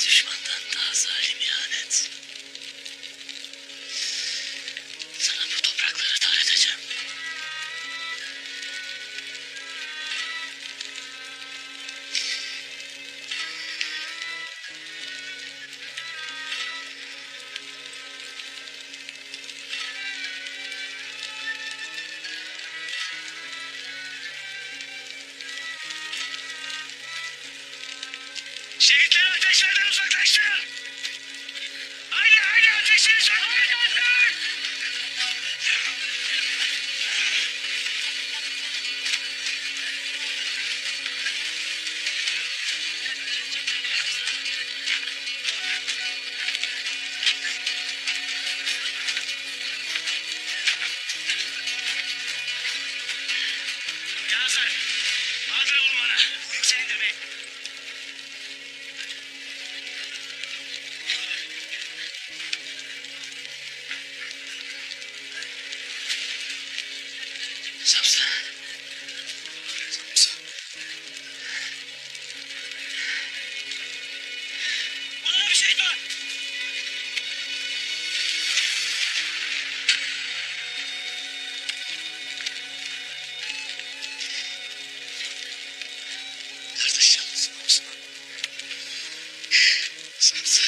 Düşmandan daha zalim ihanet. Sana bu toprakları dar edeceğim. Şehitleri ateşlerden uzaklaştır. Haydi ateşi uzaklaştır. Yazar, Bahadır'ı bulun bana. Yükselin demeyin. Samsa. Burada bir şey var. Kardeş yalnız olsun. Samsa.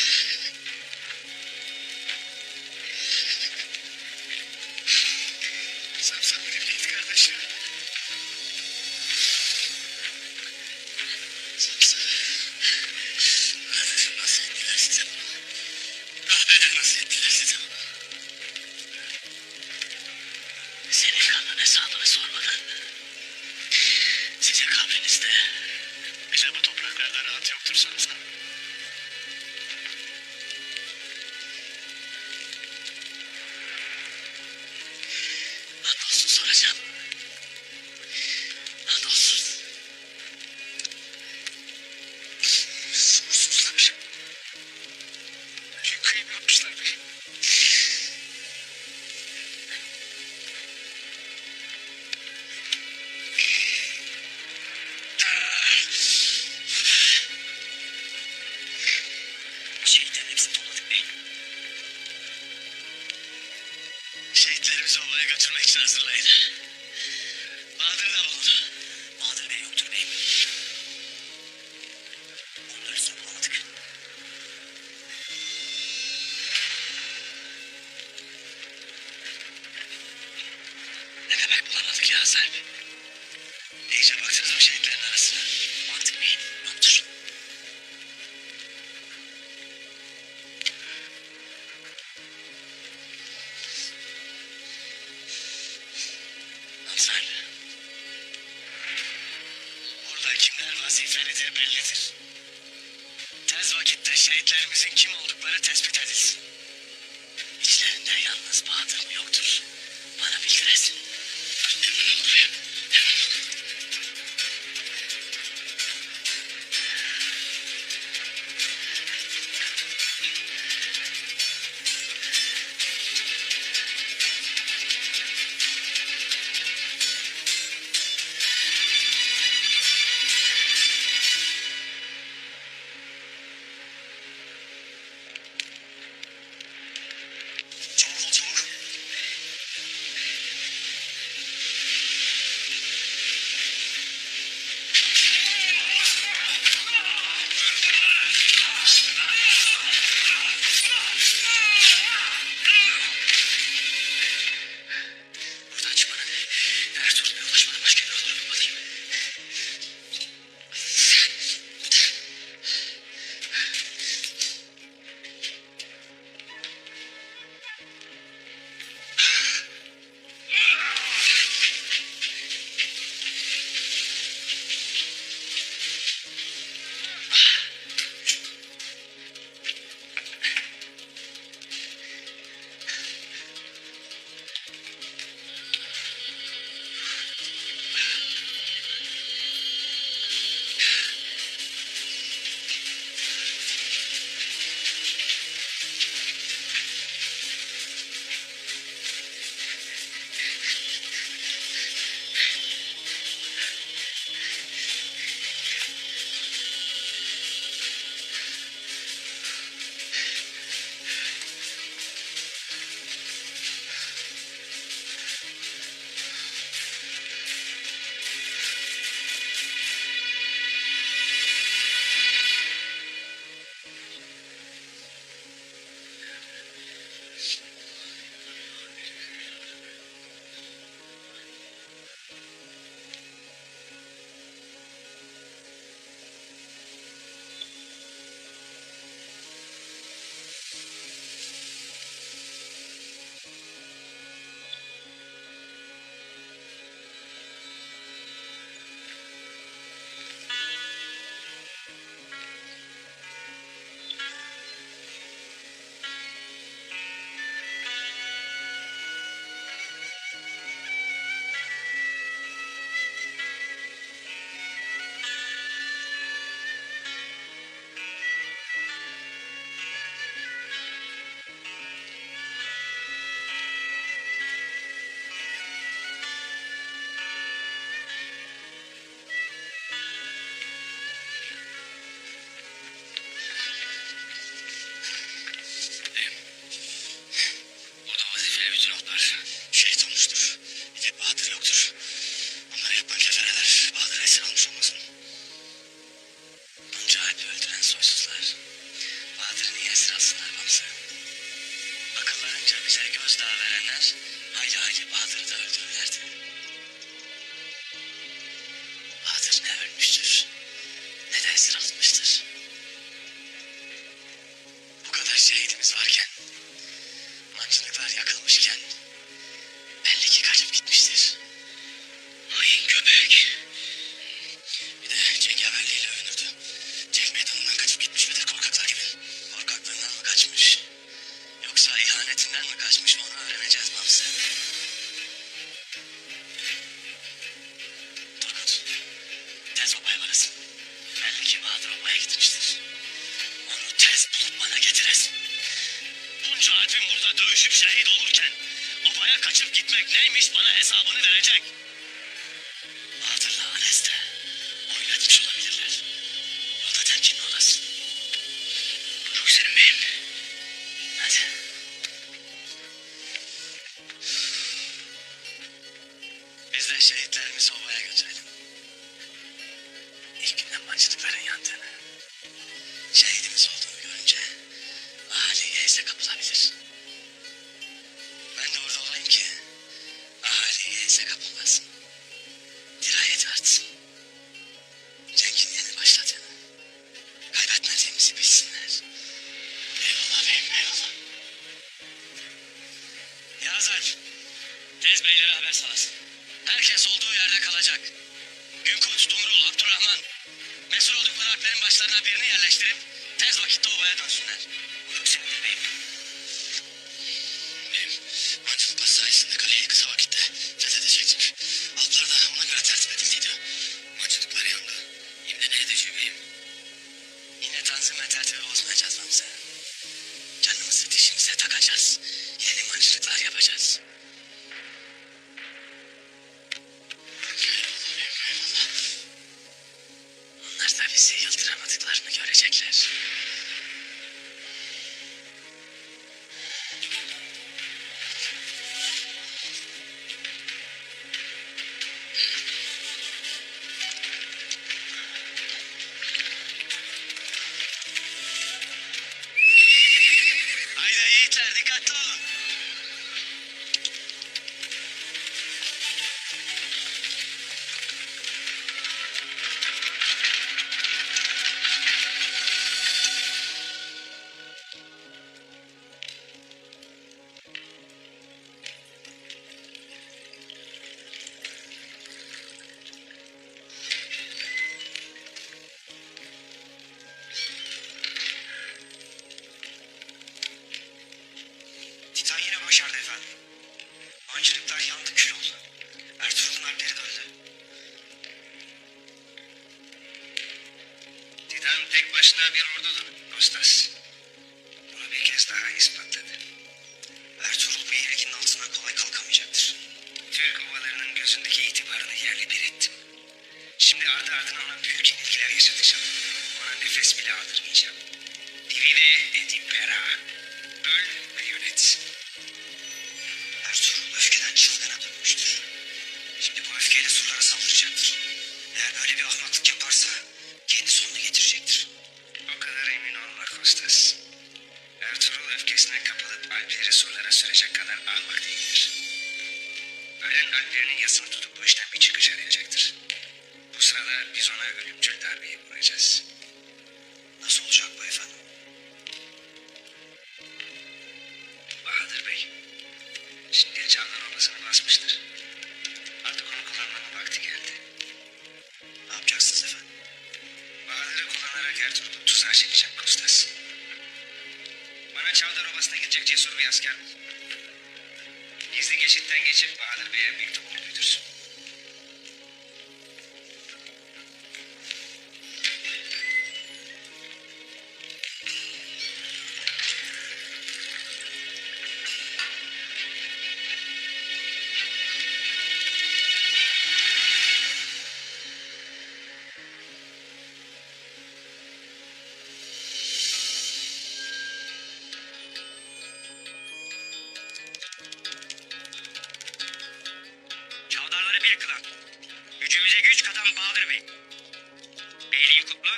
Samsa benimleydi kardeşim. Samsa. Kardeşim nasıl ettiler size bunu? Nasıl ettiler size bunu? Senin kanın hesabını sormadan size kabrinizde. Bize bu topraklarda rahat yoktur Samsa. Andolsun soracağım. Andolsun. Sorsuzlar. Büyük kıyım yapmışlar. Şehitlerin hepsini topladık bey. Şehitlerimizi ovaya götürmek için hazırlayın. Bahadır da bulundu. Bahadır Bey yoktur beyim. Onları bulamadık. Ne demek bulamadık ya Sarp? İyice baktınız mı şehitlerin arasına? Baktık beyim, yoktur. vazifelidir bellidir. Tez vakitte şehitlerimizin kim oldukları tespit edilsin. İçlerinde yalnız Bahadır mı yoktur? Bana bildiresin. Emin ol beyim. Çabuk ol çabuk. Buradan çıkmanın Ertuğrul'a ulaşmanın başka bir yolu bulmalıyım. Burada vazifeli bütün otlar şehit olmuştur. Bir tek Bahadır yoktur. Onları yapan kefereler Bahadır'ı esir almış olmasın. Bunca Alp'i öldüren soysuzlar Bahadır'ı niye esir alsınlar Bamsı? Akıllarınca bize gözdağı verenler hayli hayli Bahadır'ı da öldürürlerdi. Bahadır ne ölmüştür ne de esir alınmıştır. Bu kadar şehidimiz varken, mancınıklar yakılmışken belli ki kaçıp gitmiştir. Hain köpek. Bir de cengaverliğiyle övünürdü. Cenk meydanından kaçıp gitmiş midir korkaklar gibi? Korkaklığından mı kaçmış? Yoksa ihanetinden mi kaçmış onu öğreneceğiz Bamsı. Turgut, tez obaya varasın. Belli ki Bahadır obaya gitmiştir. Onu tez bulup bana getiresin. Bunca Alp'in burada dövüşüp şehit olurken obaya kaçıp gitmek neymiş bana hesabını verecek. Bahadır'la Anes de oynatmış olabilirler. O da temkinli olasın. Buyuruk senin beyim. Hadi. Biz de şehitlerimizi obaya götürelim. İlk günden mancınıkların yandığını, şehidimiz olduğunu görünce ahali yeyse kapılabilir. Ben de orada olayım ki ahali yeyse kapılmasın. Dirayet artsın. Cenk'in yeni başladığını, kaybetmediğimizi bilsinler. Eyvallah beyim, eyvallah. Yağız Alp, tez beylere haber salasın. Herkes olduğu yerde kalacak. Günkut, Dumrul, Abdurrahman Mesul oldukları harflerin başlarına birini yerleştirip tez vakitte obaya dönsünler. Buyruk senindir beyim. Beyim, Mancınık Paşa sayesinde kaleyi kısa vakitte fethedecektik. Altlar da ona göre tertip edildiydi. Mancınıklar yandı. Şimdi ne edeceğim beyim? Yine tanzim ve tertibi bozmayacağız Ramza. Canımızı dişimize takacağız. Yeni mancınıklar yapacağız. Onlar da bizi yıldıramadıklarını görecekler. Haydi yiğitler, dikkatli olun. Titan yine başardı efendim. Mancınıklar yandı, kül oldu. Ertuğrul'un alpleri döndü. Titan tek başına bir ordudur, Kostas. Bunu bir kez daha ispatladı. Ertuğrul bir ilginin altına kolay kalkamayacaktır. Türk ovalarının gözündeki itibarını yerle bir ettim. Şimdi ardı ardına ona büyük yenilgiler yaşatacağım. Ona nefes bile aldırmayacağım. Divide et impera. Öl ve yönet. Ertuğrul öfkeden çılgına dönmüştür. Şimdi bu öfkeyle surlara saldıracaktır. Eğer böyle bir ahmaklık yaparsa kendi sonunu getirecektir. O kadar emin olma Kostas. Ertuğrul öfkesine kapılıp alpleri surlara sürecek kadar ahmak değildir. Ölen alplerinin yasını tutup bu işten bir çıkış arayacaktır. Bu sırada biz ona ölümcül darbeyi vuracağız. Nasıl olacak bu efendim? Bahadır Bey, şimdi Çavdar Obası'nı basmıştır. Artık onu kullanmanın vakti geldi. Ne yapacaksınız efendim? Bahadır'ı kullanarak Ertuğrul'u tuzağa çekeceğim Kostas. Bana Çavdar Obası'na gidecek cesur bir asker bul. Gizli geçitten geçip Bahadır Bey'e mektubumu güdürsün. Çavdarları bir kılan. Gücümüze güç katan Bahadır Bey. Beyliğin kutlu,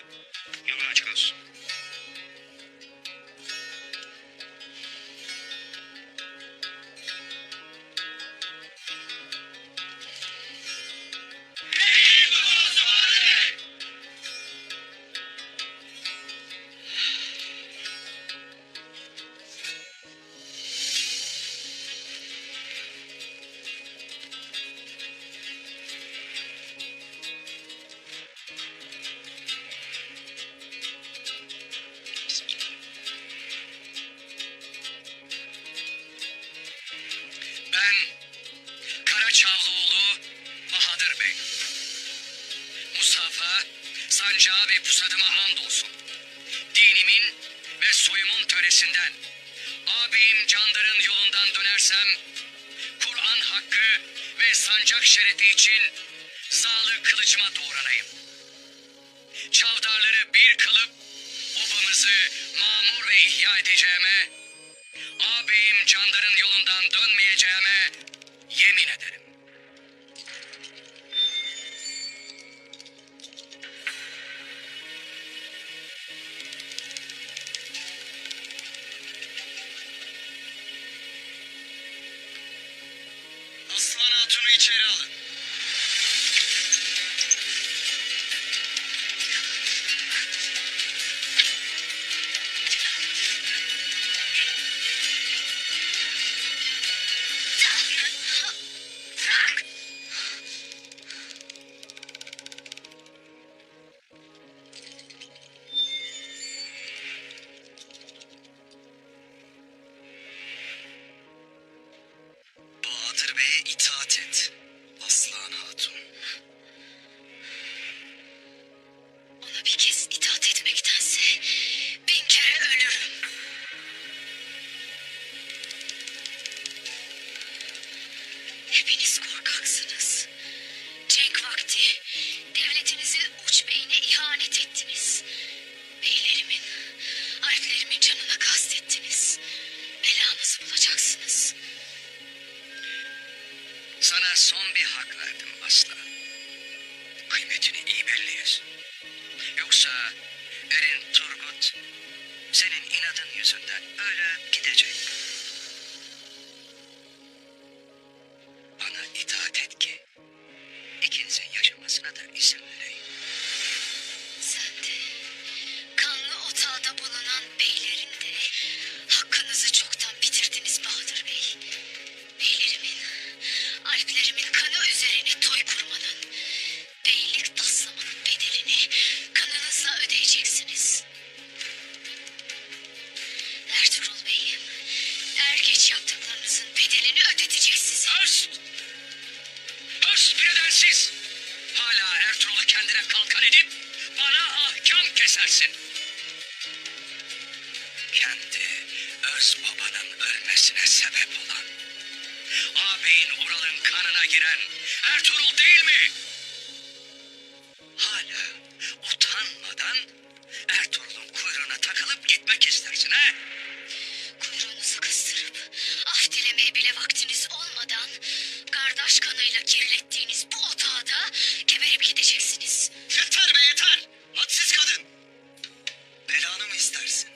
yolun açık olsun. Ben Karaçavlıoğlu Bahadır Bey. Musafa, sancağa ve pusadıma andolsun. Dinimin ve soyumun töresinden, ağabeyim Candar'ın yolundan dönersem, Kur'an hakkı ve sancak şerefi için sağlı kılıcıma doğranayım. Çavdarları bir kılıp obamızı mamur ve ihya edeceğime, ağabeyim Candar'ın yolundan dönmeyeceğime yemin ederim. Aslan Hatun'u içeri alın. Bey'e itaat et. Aslan Hatun. Ona bir kez itaat etmektense 1000 kere ölürüm. Hepiniz korkaksınız. Cenk vakti devletinizin uç beyine ihanet ettiniz. Beylerimin, alplerimin canına kastettiniz. Belanızı bulacaksınız. Sana son bir hak verdim asla. Kıymetini iyi belliyiz. Yoksa Erin Turgut senin inadın yüzünden ölüp gidecek. Bana itaat et ki ikinizin yaşamasına da izin vereyim. Sen de, kanlı otağda bulunan beylerin de hakkınızı çoktan bitirdiniz Bahadır Bey. Beylerimin, alplerimin kanı üzerine toy kurmanın, beylik taslamanın bedelini kanınızla ödeyeceksiniz. Ertuğrul Bey'im, er geç yaptıklarınızın bedelini ödetecek size. Hırs! Hırs bir nedensiz! Hala Ertuğrul'u kendine kalkan edip bana ahkam kesersin. Kendi öz babanın ölmesine sebep olan, ağabeyin Ural'ın kanına giren Ertuğrul değil mi? Hala utanmadan Ertuğrul'un kuyruğuna takılıp gitmek istersin ha? Kuyruğunuzu kıstırıp af dilemeye bile vaktiniz olmadan kardeş kanıyla kirlettiğiniz bu otağa da geberip gideceksiniz. Yeter be yeter! Hadsiz kadın! Belanı mı istersin?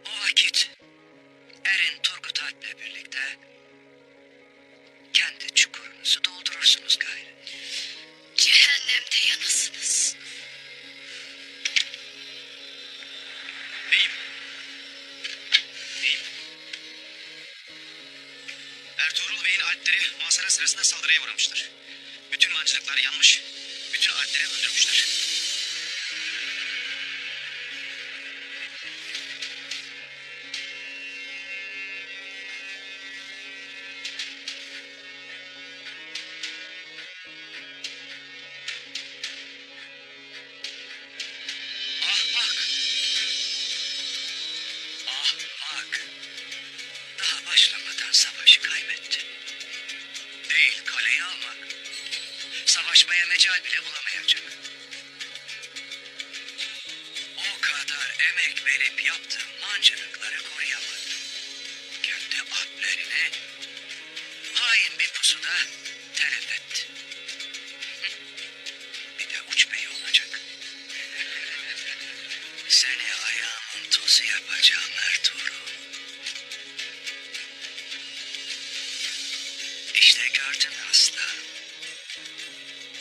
O vakit Erin Turgut Alp'le birlikte kendi çukurunuzu doldurursunuz gayrı. Cehennemde yanasınız. Beyim. Beyim. Ertuğrul Bey'in alpleri muhasara sırasında saldırıya uğramıştır. Bütün mancınıkları yanmış, bütün alpleri öldürmüşler. Ahmak! Ahmak! Daha başlamadan savaşı kaybettin. Değil kaleyi almak. Savaşmaya mecal bile bulamayacak. O kadar emek verip yaptığın mancınıkları koruyamadın. Kendi alplerini hain bir pusuda telef etti. Bir de uç beyi olacak. Seni ayağımın tozu yapacağım Ertuğrul. İşte gördün aslan.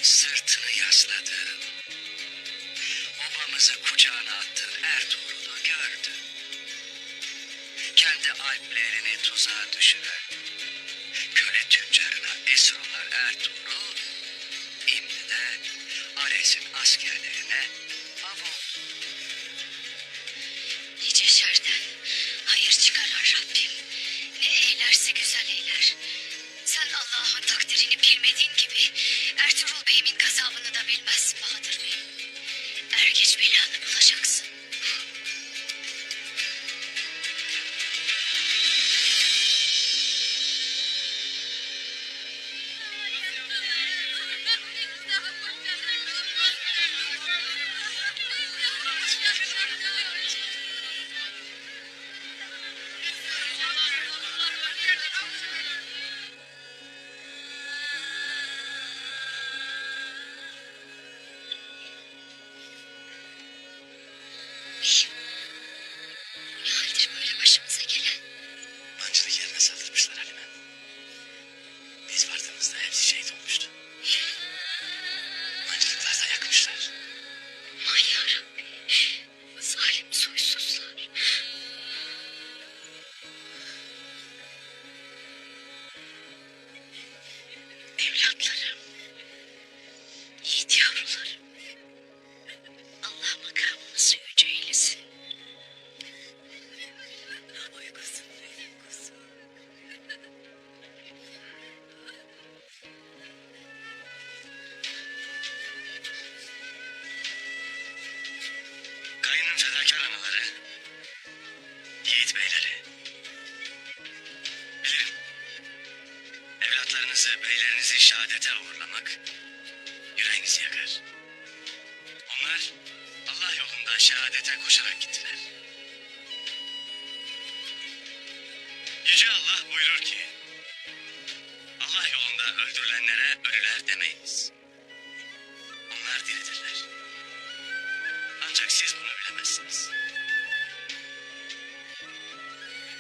Sırtını yasladın. Obamızı kucağına attın Ertuğrul'u gördün. Kendi alplerini tuzağa düşüren, köle tüccarına esir olan Ertuğrul, şimdi de Ares'in askerlerine av oldu. Nice şerden hayır çıkarar Rabbim. Ne eylerse güzel eyler. Sen Allah'ın takdirini bilmediğin gibi Ertuğrul Bey'imin gazabını da bilmezsin Bahadır Bey. Er geç belanı bulacaksın. ağaları, yiğit beyleri. Bilirim. Evlatlarınızı, beylerinizi şehadete uğurlamak yüreğinizi yakar. Onlar Allah yolunda şehadete koşarak gittiler. Yüce Allah buyurur ki, Allah yolunda öldürülenlere ölüler demeyiniz. Onlar diridirler. Ancak siz bunu bilemezsiniz.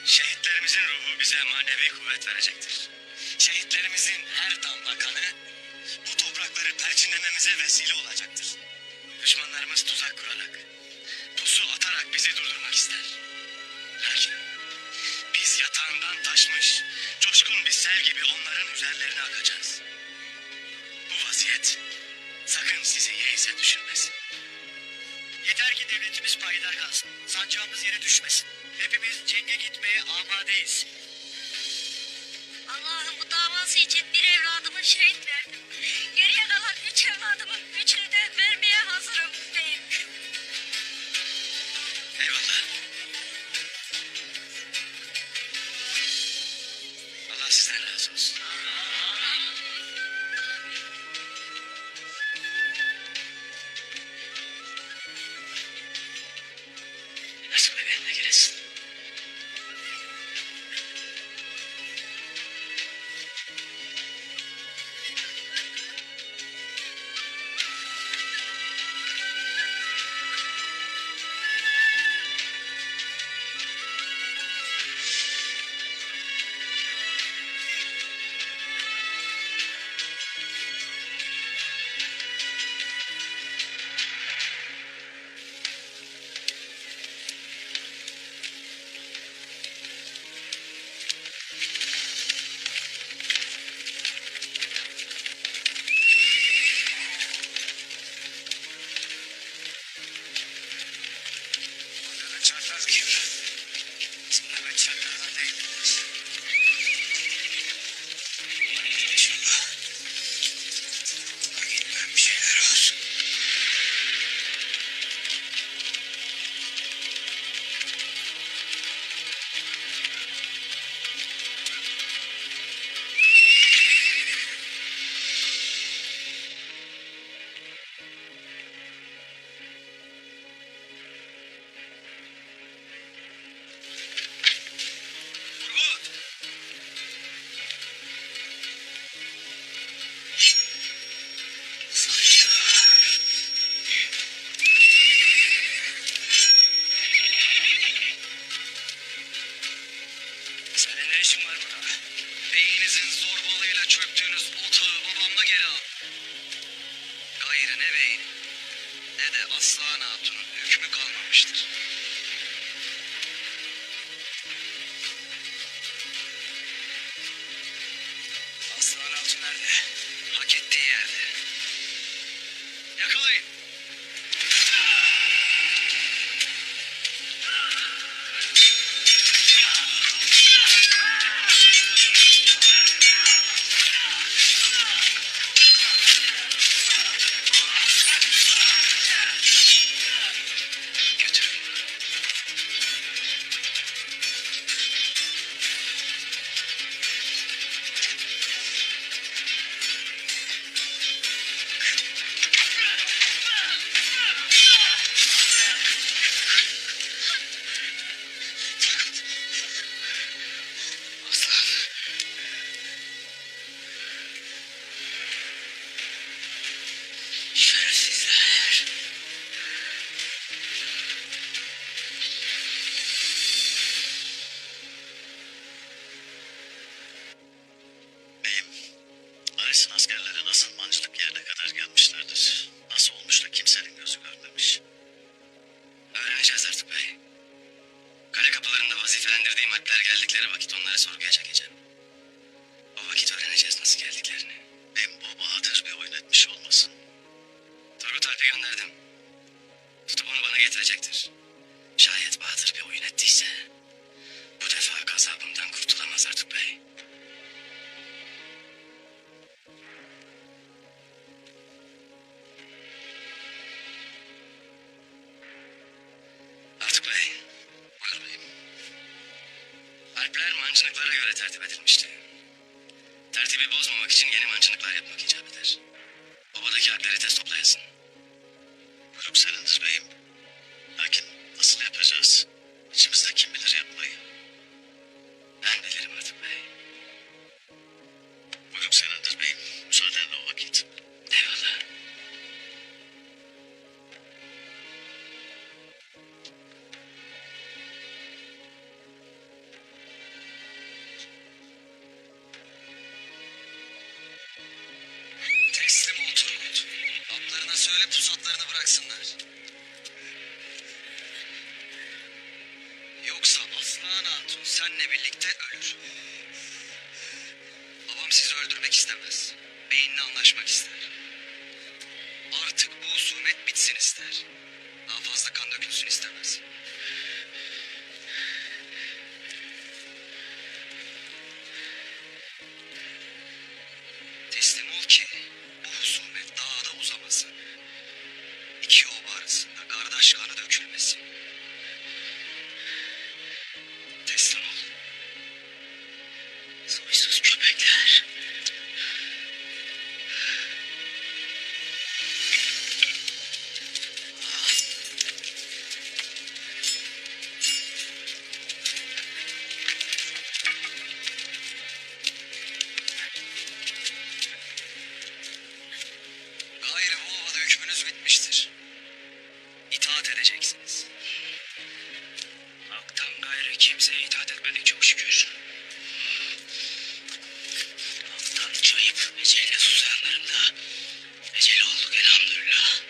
Şehitlerimizin ruhu bize manevi kuvvet verecektir. Şehitlerimizin her damla kanı bu toprakları perçinlememize vesile olacaktır. Düşmanlarımız tuzak kurarak, pusu atarak bizi durdurmak ister. Lakin biz yatağından taşmış, coşkun bir sel gibi onların üzerlerine akacağız. Bu vaziyet sakın sizi yeise düşürmesin. Yeter ki devletimiz payidar kalsın. Sancağımız yere düşmesin. Hepimiz cenge gitmeye amadeyiz. Allah'ım bu davası için bir evladımı şehit verdim. Geriye kalan 3 evladımın 3'ünü de vermeye hazırım beyim. Eyvallah. Allah sizden razı olsun. Nasıl benimle giresin? Çarpar gibi. Sana ben çarplardan değiliz. İnşallah. Gitmem bir şeyler olsun. Turgut! Senin ne işin var burada? Beyinizin zorbalığıyla çöktüğünüz otağı babamla geri al. Gayrı ne beyin ne de Aslan Hatun'un hükmü kalmamıştır. Aslan Altun nerede? Hak ettiği yerde. Yakalayın. Götürün. Aslan. Şerefsizler. Beyim, Ares'in askerleri nasıl mancılık yerine kadar gelmişlerdir? Nasıl olmuş da kimsenin gözü görmemiş? Öğreneceğiz artık bey. Kale kapılarında vazifelendirdiğim alpler geldikleri vakit onları sorguya çekeceğim. O vakit öğreneceğiz nasıl geldiklerini. Beyim bu Bahadır bir oyun etmiş olmasın? Turgut Alp'i gönderdim. Tutup onu bana getirecektir. Şayet Bahadır bir oyun ettiyse bu defa gazabımdan kurtulamaz artık bey. Artık bey. mancınıklara göre tertip edilmişti. Tertibi bozmamak için yeni mancınıklar yapmak icap eder. Obadaki harpleri tez toplayasın. Grup senindir beyim. Lakin nasıl yapacağız? İçimizde kim bilir yapmayı? Ben bilirim artık bey. Grup senindir beyim. Müsaadenle o vakit. Eyvallah. Teslim ol Turgut. Atlarına söyle pusatlarını bıraksınlar. Yoksa Aslan Hatun senle birlikte ölür. Babam sizi öldürmek istemez. Beyinle anlaşmak ister. Artık bu husumet bitsin ister. Daha fazla kan dökülsün istemez. Teslim ol ki bu husumet daha da uzamasın. İki oba arasında kardeş kanı dökülmesin. Teslim ol. Soysuz köpekler. Gayrı bu ovada hükmünüz bitmiştir. İtaat edeceksiniz. Halktan gayrı kimseye itaat etmedik çok şükür. Halktan çayıp ecelle susayanların da eceli olduk elhamdülillah.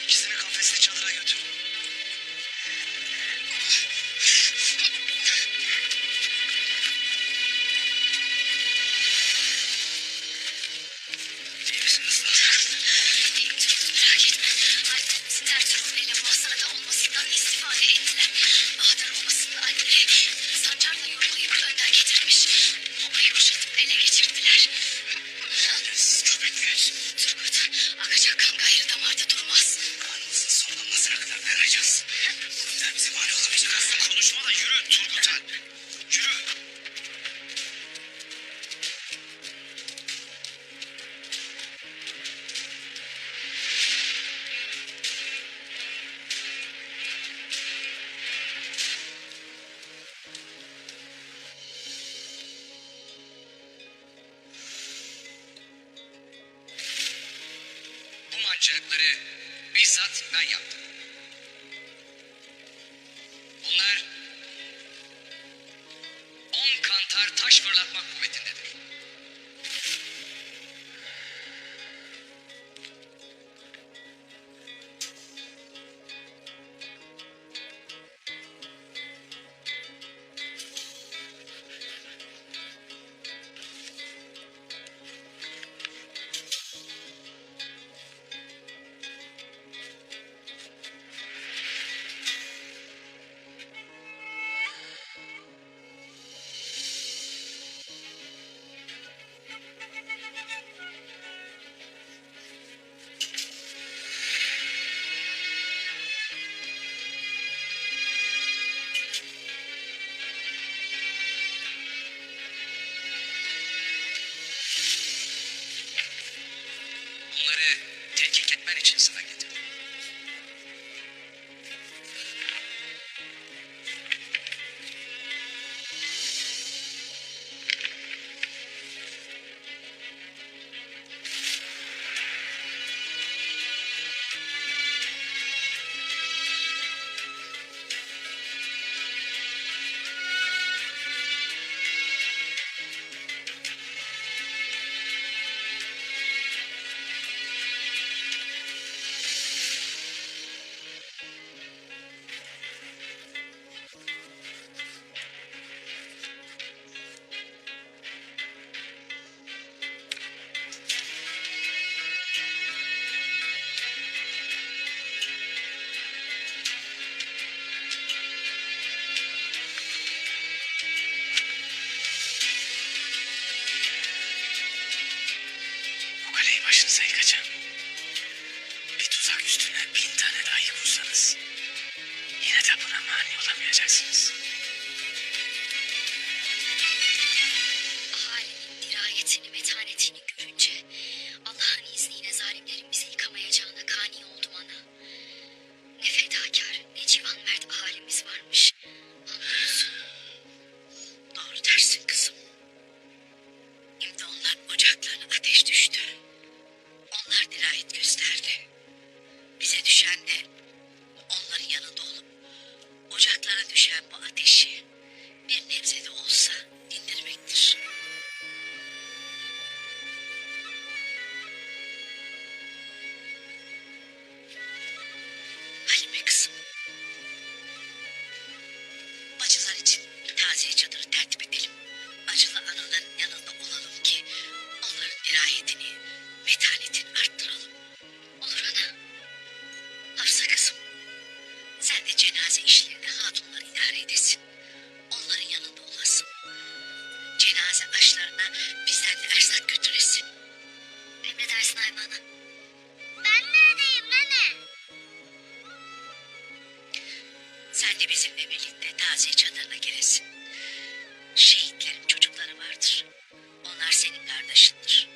İkisini kafesli çadıra götür. İyi misiniz lan? İyiyim Turgut, merak etme. Alp, Ertuğrul Bey'le muhasarada olmasından istifade ettiler. Bahadır Obası'nın alpleri sancarla yollayıp önden getirmiş. Obayı kuşatıp ele geçirdiler. Siz köpekler. Turgut, akacak kan gayrı damarda durmaz. Kanımızın son damlasına kadar vereceğiz. Sen bize mani olamayacak aslında. Konuşma da yürü Turgut Alp. Yürü. Bu mancınıkları bizzat ben yaptım. Bunlar 10 kantar taş fırlatmak kuvvetindedir. Bunları tetkik etmen için sana getirdim. yapacağım. Bir tuzak üstüne 1000 tane dahi kursanız yine de buna mani olamayacaksınız. Ahalinin dirayetini, metanetini görünce Allah'ın izniyle zalimlerin bizi yıkamayacağına kani oldum ana. Ne fedakar, ne civan mert ahalimiz varmış. Hamdolsun. Doğru dersin kızım. Şimdi onların ocaklarına ateş düştü. Onlar dirayet gösterdi. Bize düşen de onların yanında olup ocaklara düşen bu ateşi bir nebze de olsa dindirmektir. Halime kızım. Bacılar için bir taziye çadırı tertip edelim. Acılı anaların yanında olalım ki onların dirayetini, metanetini arttıralım. Olur ana. Hafsa kızım, sen de cenaze işlerini hatunlar idare edesin. Onların yanında olasın. Cenaze aşlarına bizden de erzak götüresin. Emredersin Ayva ana. Ben neredeyim nene? Sen de bizimle birlikte taziye çadırına giresin. Şehitlerin çocukları vardır. Onlar senin kardeşindir.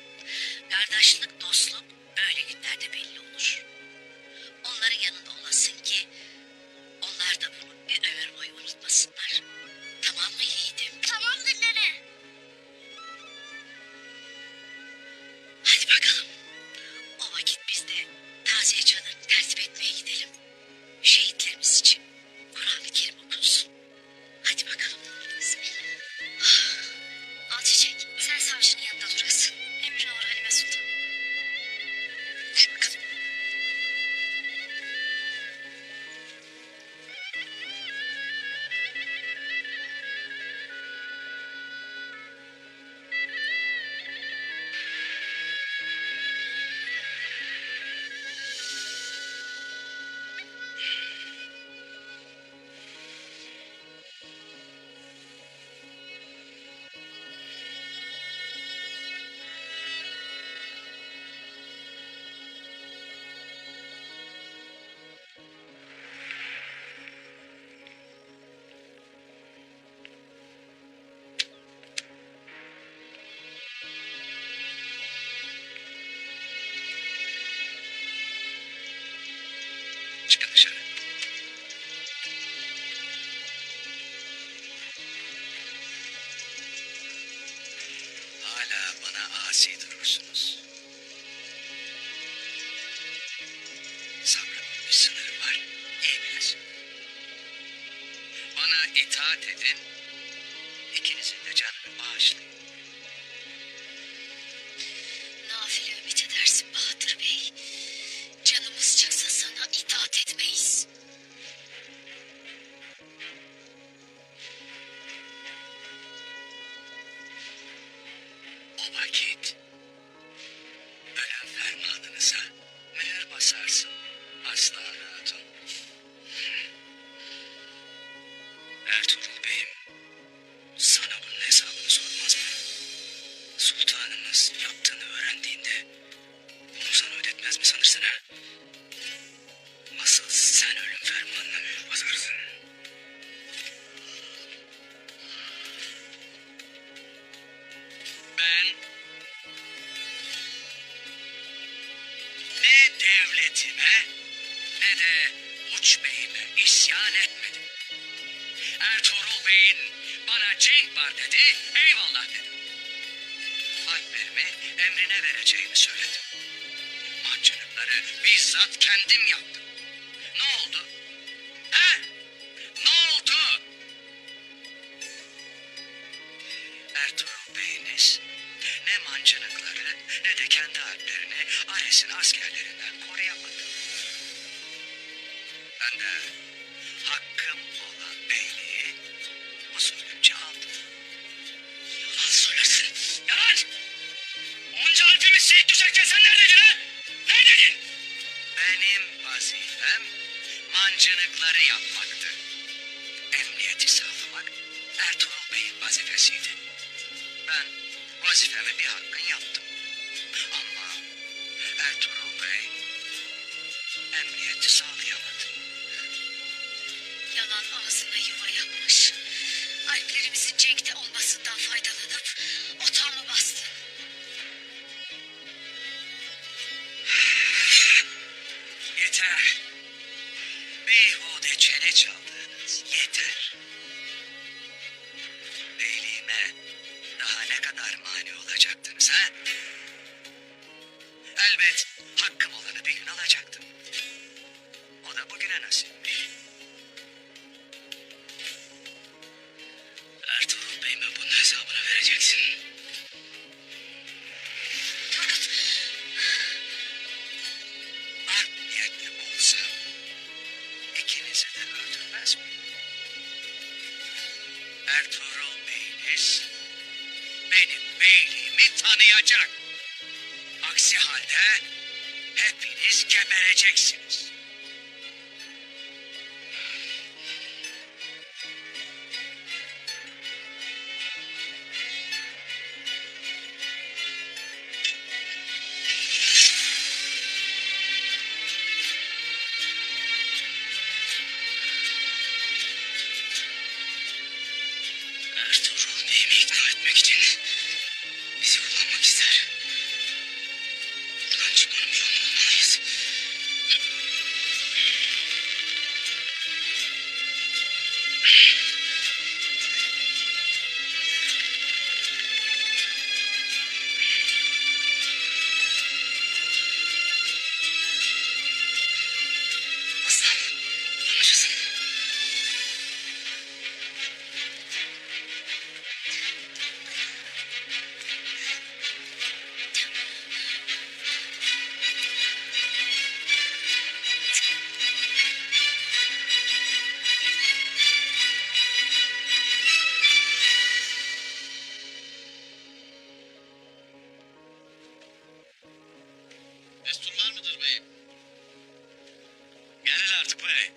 Kardeşlik, dostluk böyle günlerde belli olur. Onların yanında olasın ki onlar da bunu bir ömür boyu unutmasınlar. Tamam mı yiğidim? Tamamdır nene. Hadi bakalım. O vakit biz de taziye çadırını tertip etmeye gidelim. Şehitlerimiz için Kur'an-ı Kerim okunsun. Hadi bakalım. Bismillah. Al Çiçek, sen savcının yanında durasın. Emrin olur Halime Sultan. Hadi bakalım. Çıkın dışarı. Hala bana asi durursunuz. Sabrımın bir sınırı var. İyi bilin. Bana itaat edin. İkinizin de canını bağışlayın. Nafile ümit edersin Bahadır Bey. Canımız çıksa sana itaat etmeyiz. O vakit ölüm fermanınıza mühür basarsın Aslan Hatun. Ertuğrul Bey'im sana bunun hesabını sormaz mı? Sultanımız yaptığını öğrendiğinde bunu sana ödetmez mi sanırsın ha? Asıl sen ölüm fermanına mühür basarsın. Ben ne devletime ne de uç beyime isyan etmedim. Ertuğrul Bey'in bana cenk var dedi, eyvallah dedim. Alplerimi emrine vereceğimi söyledim. Mancınıkları bizzat kendim yaptım. Ne oldu? He? Ne oldu? Ertuğrul Bey'iniz ne mancınıkları ne de kendi alplerini Ares'in askerlerinden koruyamadı. Ben de hakkım olan beyliği usulünce aldım. Yalan söylersin. Yalan! Onca alpimiz şehit düşerken sen neredeydin ha? Neredeydin? Benim vazifem mancınıkları yapmaktı. Emniyeti sağlamak Ertuğrul Bey'in vazifesiydi. Ben vazifemi bir hakkın yaptım. Ama Ertuğrul elbet hakkım olanı bir gün alacaktım. O da bugüne nasipmiş. Ertuğrul Bey'ime bunun hesabını vereceksin. Turgut, Art niyetli olsa ikinizi de öldürmez mi? Ertuğrul Bey'iniz benim beyliğimi tanıyacak. Aksi halde hepiniz gebereceksiniz. Ertuğrul Bey'imi ikna etmek için bizi kullanmak ister. Buradan çıkmanın bir yolunu bulmalıyız. Aslan, anlaşılsın. Destur var mıdır beyim? Gelin artık bey.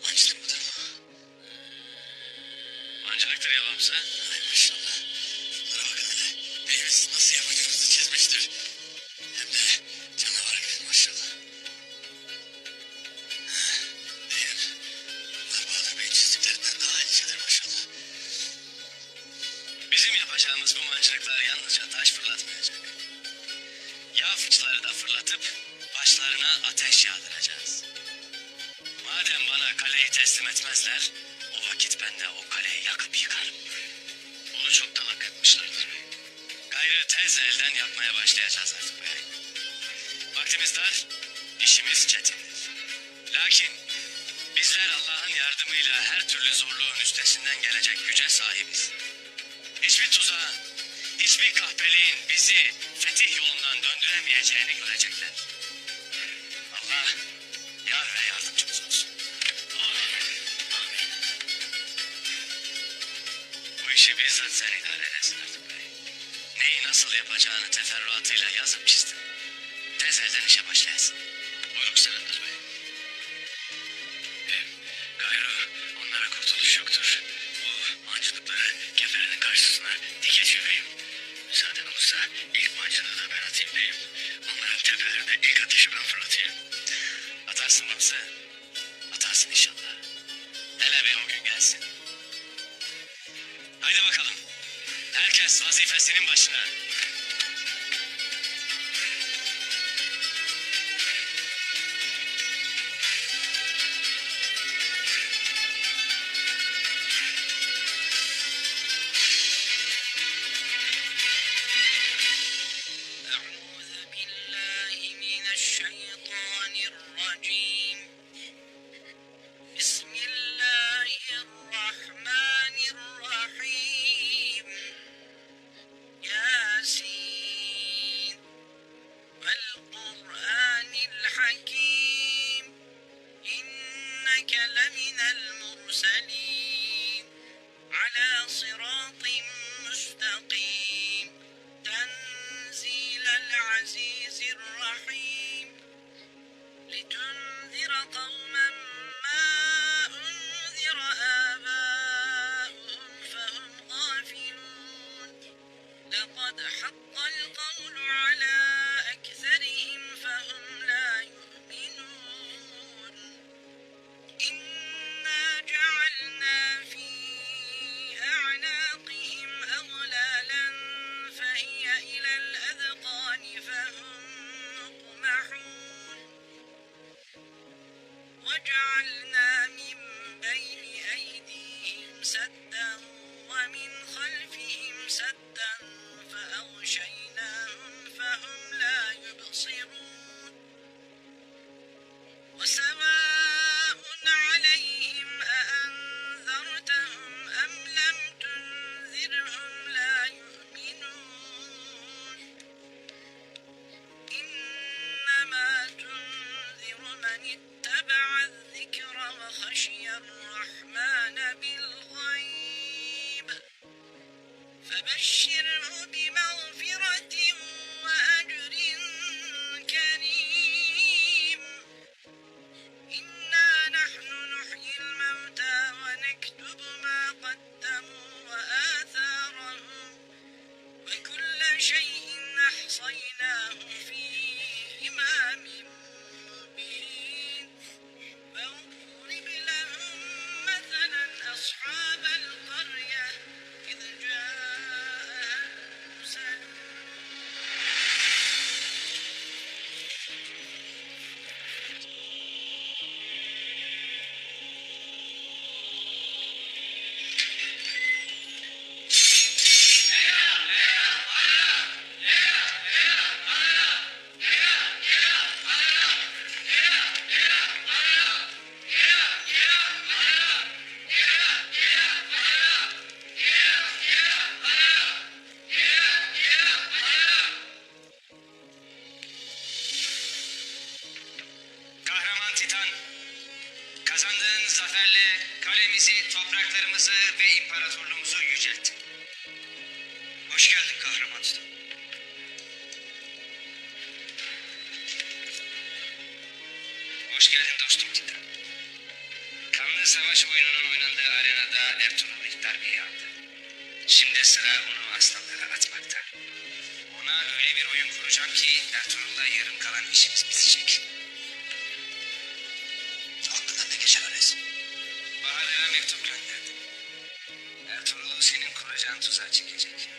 Mancılık mıdır bu? Mancılıktır yalansa. Ay maşallah. Bunlara bakın hele. Beyimiz nasıl yapacağımızı çizmiştir. Hem de canavar gibi maşallah. Beyim, bunlar Bahadır Bey'in çizdiklerinden daha ilkedir maşallah. Bizim yapacağımız bu mancınıklar yalnızca taş fırlatmayacak. Yağ fıçları da fırlatıp başlarına ateş yağdıracağız. Madem bana kaleyi teslim etmezler, o vakit ben de o kaleyi yakıp yıkarım. Onu çoktan hak etmişlerdir bey. Gayrı tez elden yapmaya başlayacağız artık bey. Vaktimiz dar, işimiz çetindir. Lakin bizler Allah'ın yardımıyla her türlü zorluğun üstesinden gelecek güce sahibiz. Hiçbir tuzağa, hiçbir kahpeliğin bizi fetih yolundan döndüremeyeceğini görecekler. Allah yar ve yardımcımız olsun. Amin. Bu işi bizzat sen idare edersin artık bey. Neyi nasıl yapacağını teferruatıyla yazıp çizdim. Tez elden işe başlayasın. Buyruk senindir bey. Gayrı onlara kurtuluş yoktur. Bu mancınıkları keferenin karşısına dikeç yüreğim. Müsaaden olursa ilk mancınığı da ben atayım beyim. Onların tepelerine ilk ateşi ben fırlatayım. Atarsın Mamsı. Atarsın inşallah. Hele bir o gün gelsin. Haydi bakalım. Herkes vazifesinin başına. أعوذ بالله من الشيطان الرجيم. بسم الله الرحمن الرحيم. ياسين والقرآن الحكيم. إنك لمن المرسلين على صراط مستقيم. تنزيل العزيز الرحيم. لتنذر قوما ما أنذر آباؤهم فهم غافلون. لقد حق القول على أكثرهم فهم لا يؤمنون. إنا جعلنا في أعناقهم أغلالا فهي إلى الأذقان فهم مقمحون. فجعلنا من بين أيديهم سدا ومن خلفهم سدا فأغشيناهم فهم لا يبصرون وسواء عليهم أأنذرتهم أم لم تنذرهم لا يؤمنون إنما تنذر من اتبع الذكر وخشي الرحمن بالغيب فبشره بمغفرة وأجر كريم إنا نحن نحيي الموتى ونكتب ما قدموا وآثارهم وكل شيء أحصيناه في إمام مبين واضرب لهم مثلا أصحاب القرية إذ جاءها المرسلون Kahraman Titan, kazandığın zaferle kalemizi, topraklarımızı ve imparatorluğumuzu yücelttin. Hoş geldin Kahraman Titan. Hoş geldin dostum Titan. Kanlı savaş oyununun oynandığı arenada Ertuğrul ilk darbeyi aldı. Şimdi sıra onu aslanlara atmakta. Ona öyle bir oyun kuracağım ki Ertuğrul'la yarım kalan işimiz bitecek. Aklından ne geçer Ares? Bahadır'a mektup gönderdim. Ertuğrul'u senin kuracağın tuzağa çekecek.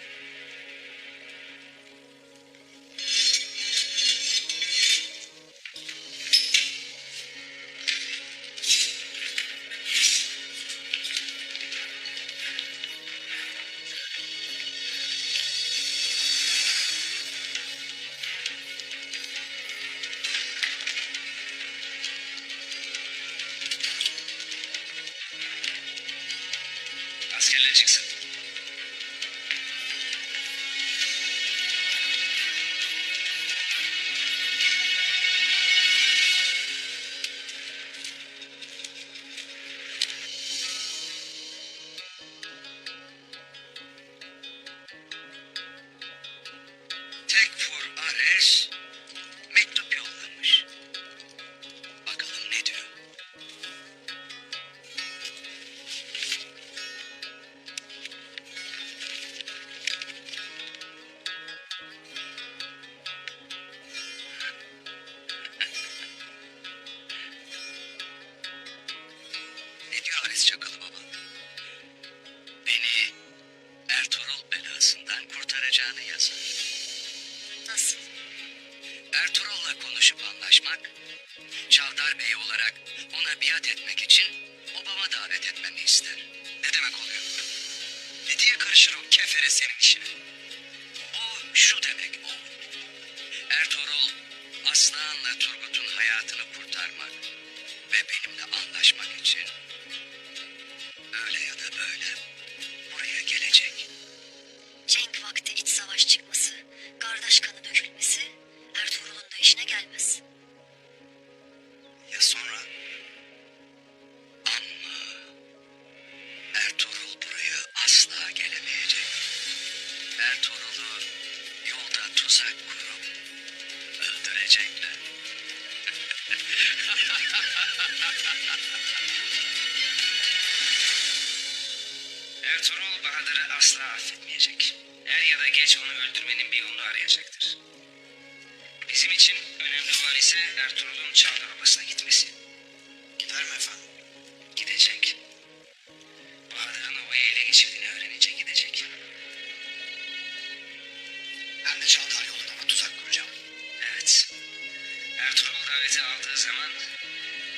Askerler çıksın. Tekfur Ares mektup yollamış. Bakalım ne diyor? Ne diyor Ares Çakalı baba? Beni Ertuğrul belasından kurtaracağını yazar. Nasıl? Ertuğrul'la konuşup anlaşmak, Çavdar Bey olarak ona biat etmek için obama davet etmemi ister. Ne demek oluyor? Ne diye karışır o kefere senin işine? O şu demek o. Ertuğrul, Aslan'la Turgut'un hayatını kurtarmak ve benimle anlaşmak için öyle ya da böyle buraya gelecek. Cenk vakti iç savaş çıkması, kardeş kanı dökülmesi Ertuğrul'un da işine gelmez. Ya sonra? Ama Ertuğrul buraya asla gelemeyecek. Ertuğrul'u yolda tuzak kurup öldürecekler. Ertuğrul Bahadır'ı asla affetmeyecek. Er ya da geç onu öldürmenin bir yolunu arayacaktır. Bizim için önemli olan ise Ertuğrul'un Çavdar Obası'na gitmesi. Gider mi efendim? Gidecek. Bahadır'ın ovayı ele geçirdiğini öğrenince gidecek. Ben de Çavdar yoluna tuzak kuracağım. Evet. Ertuğrul daveti aldığı zaman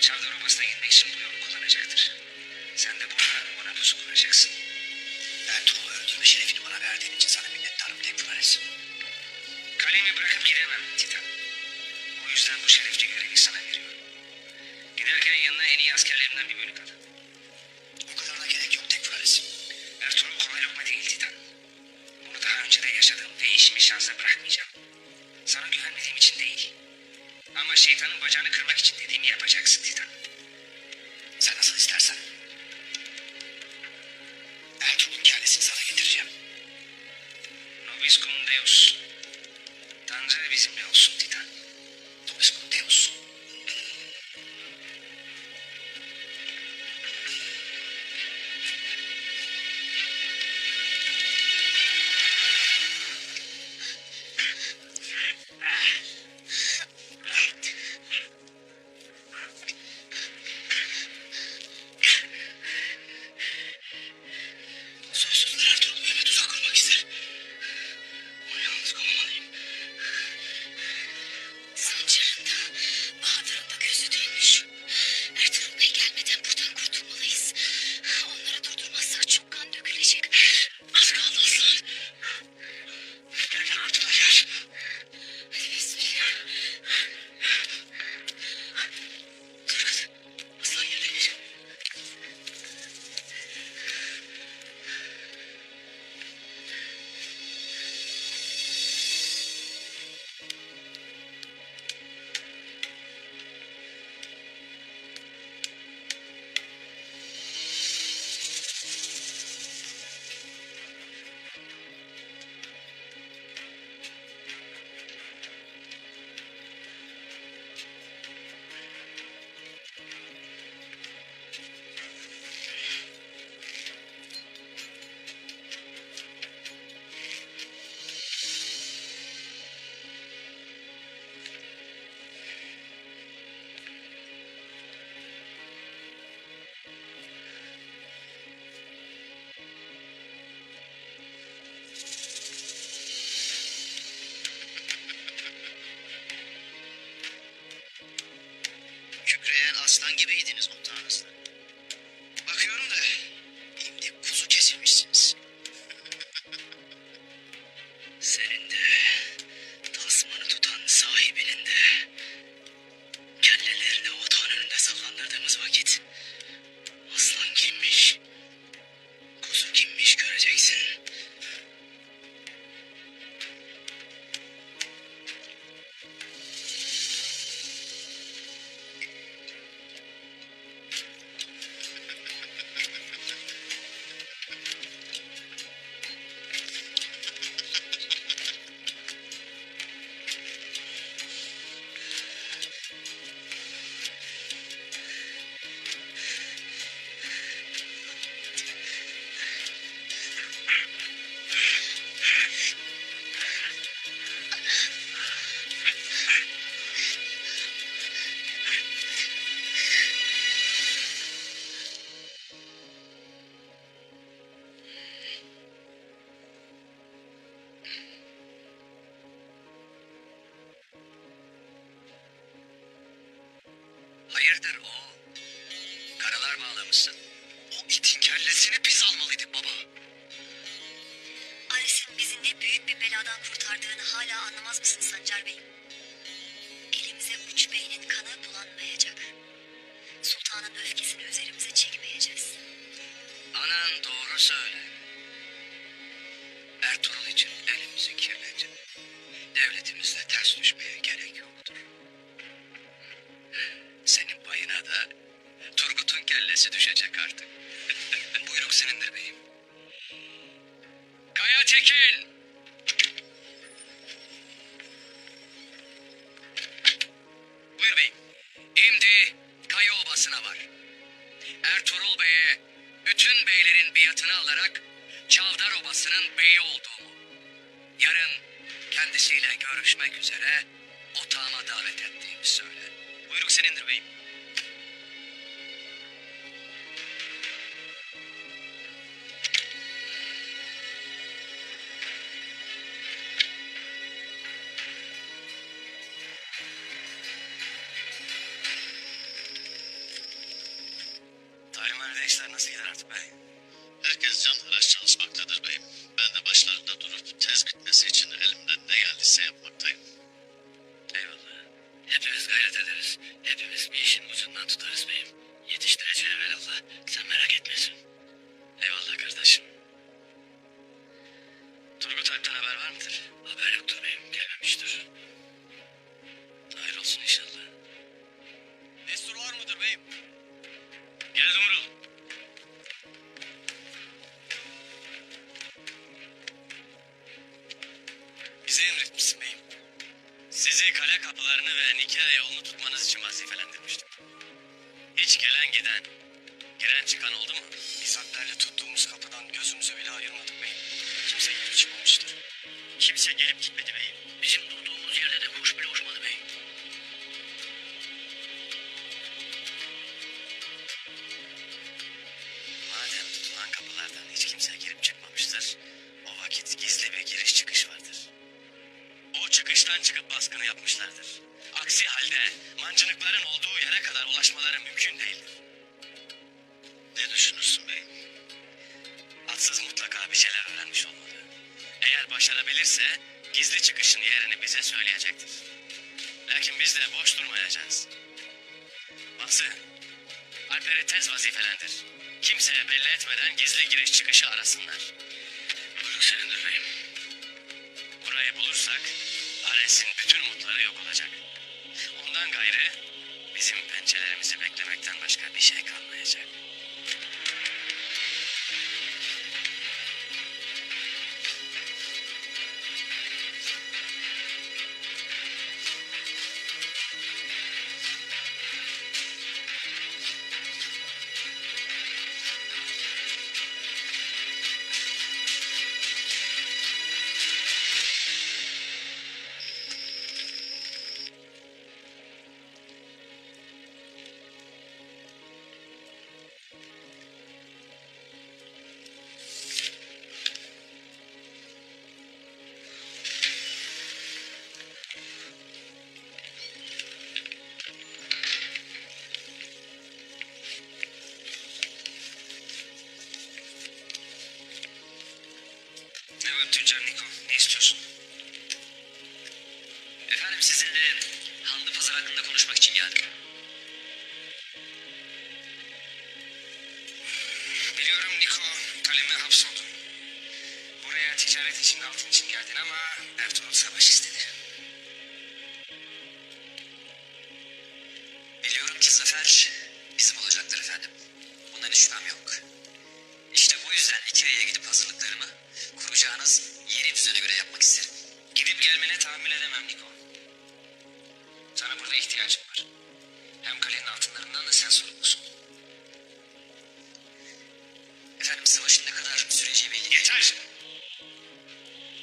Çavdar Obası'na gitmek için bu yolu kullanacaktır. Sen de burada ona pusu kuracaksın. Ertuğrul'u öldürme şerefini bana verdiğin için sana minnettarım Tekfures. Kalemi bırakıp gidemem Titan. O yüzden bu şerefli görevi sana veriyorum. Giderken yanına en iyi askerlerimden bir bölük al. O kadarına gerek yok Tekfures. Ertuğrul kolay lokma değil Titan. Bunu daha önce de yaşadım ve işimi şansa bırakmayacağım. Sana güvenmediğim için değil. Ama şeytanın bacağını kırmak için dediğimi yapacaksın Titan. Sen nasıl istersen. Ertuğrul'un kellesini sana getireceğim. Nobis cum Deus. Tanrı bizimle olsun Titan. Nobis cum Deus. Soysuzlar Ertuğrul'u eve tuzak kurmak ister. Onu yalnız kovamalıyım. Sancar'ın da Bahadır'ın da gözü dönmüş. Ertuğrul Bey gelmeden buradan kurtulmalıyız. Onları durdurmazsak çok kan dökülecek. Az kaldı aslan. Benden kurtulacağız. Hadi bismillah. Dur kız. Aslan yerine geç. Kükreyen aslan gibiydiniz Muhtar Aslan. Bakıyorum da şimdi kuzu kesilmişsiniz. Senin de tasmanı tutan sahibinin de kellelerini otağın önünde sallandırdığımız vakit aslan kimmiş, kuzu kimmiş göreceksin. Hayırdır o? Karalar bağlamışsın. O itin kellesini biz almalıydık baba. Ares'in bizi ne büyük bir beladan kurtardığını hala anlamaz mısın Sancar Bey? Elimize uç beynin kanı bulanmayacak. Sultanın öfkesini üzerimize çekmeyeceğiz. Anan doğru söyle. Ertuğrul için elimizi kirletip devletimizle ters düşmeye gerek yoktur. Senin payına da Turgut'un kellesi düşecek artık. Buyruk senindir beyim. Kaya Tekin! Buyur beyim. İmdi Kaya Obası'na var. Ertuğrul Bey'e bütün beylerin biatını alarak Çavdar Obası'nın beyi olduğumu, yarın kendisiyle görüşmek üzere otağıma davet ettiğimi söyle. Buyruk senindir beyim. Bey. Herkes canhıraş çalışmaktadır beyim. Ben de başlarında durup tez bitmesi için elimden ne geldiyse yapmaktayım. Eyvallah. Hepimiz gayret ederiz. Hepimiz bir işin ucundan tutarız beyim. Yetiştireceği evvelallah. Sen merak etmesin. Eyvallah kardeşim. Turgut Alp'ten haber var mıdır? Haber yoktur beyim. Gelmemiştir. Hayır olsun inşallah. Destur var mıdır beyim? Gel Dumrul. Bize emretmişsin beyim. Sizi kale kapılarını ve nikah yolunu tutmanız için vazifelendirmiştim. Hiç gelen giden, giren çıkan oldu mu? Biz Alplerle tuttuğumuz kapıdan gözümüzü bile ayırmadık beyim. Kimse gelip çıkmamıştır. Kimse gelip gitmedi beyim. Bizim durduğumuz yerde de kuş bile uçmadı beyim. Madem tutulan kapılardan hiç kimse girip çıkmamıştır, o vakit gizli bir giriş çıkış vardır. O çıkıştan çıkıp baskını yapmışlardır. Aksi halde mancınıkların olduğu yere kadar ulaşmaları mümkün değildir. Ne düşünürsün beyim? Atsız mutlaka bir şeyler öğrenmiş olmalı. Eğer başarabilirse gizli çıkışın yerini bize söyleyecektir. Lakin biz de boş durmayacağız. Baksı, Alper'i tez vazifelendir. Kimseye belli etmeden gizli giriş çıkışı arasınlar. Buyurun senindir beyim. Burayı bulursak Ares'in bütün umutları yok olacak. Ondan gayrı bizim pençelerimizi beklemekten başka bir şey kalmayacak. Ne var Tüccar Niko? Ne istiyorsun? Efendim sizinle Hanlı Pazar hakkında konuşmak için geldim. Biliyorum Niko, kaleme hapsoldun. Buraya ticaret için altın için geldin ama Ertuğrul savaş istedi. Biliyorum ki zafer bizim olacaktır efendim. Bundan hiç şüphem yok. İşte bu yüzden Ikea'ya gidip hazırlıklarımı kuracağınız yeni düzene göre yapmak isterim. Gidip gelmene tahammül edemem Niko. Sana burada ihtiyacım var. Hem kalenin altınlarından da sen sorumlusun. Efendim savaşın ne kadar süreceği belli değil. Yeter!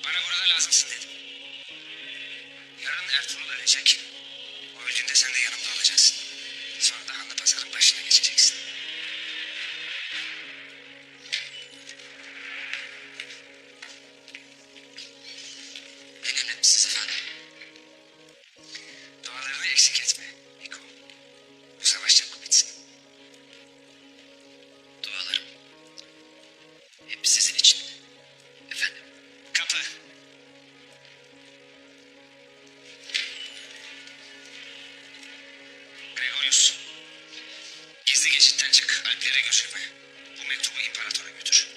Bana burada lazımsın dedim. Yarın Ertuğrul ölecek. O öldüğünde sen de yanımda olacaksın. Sonra da Hanlı Pazar'ın başına geçeceksin. Beni emretmişsiniz efendim. Dualarını eksik etme Niko. Bu savaş çabuk bitsin. Dualarım hep sizin için. Efendim. Kapı. Gregorius. Gizli geçitten çık. Alplere götürme. Bu mektubu imparatora götür.